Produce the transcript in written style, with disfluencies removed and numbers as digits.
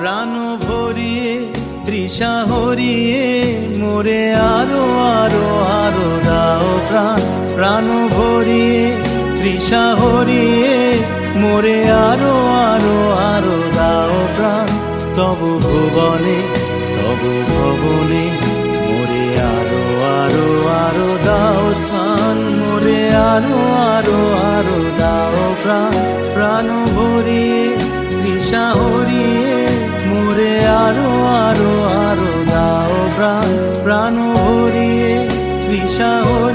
প্রাণ ভরিয়ে তৃষা হরিয়ে মোরে আরো আরো আরো দাও প্রাণ। প্রাণ ভরিয়ে তৃষা হরিয়ে মোরে আরো আরো আরো দাও প্রাণ। তবু ভুবনে তবু ভবনে মোরে আরো আরো আরো দাও স্থান। মোরে আরো আরো আরো দাও প্রাণ। প্রাণ ভরিয়ে তৃষা হরিয়ে মোরে আরো আরো আরো দাও প্রাণ। প্রাণ ভরিয়ে তৃষা হরিয়ে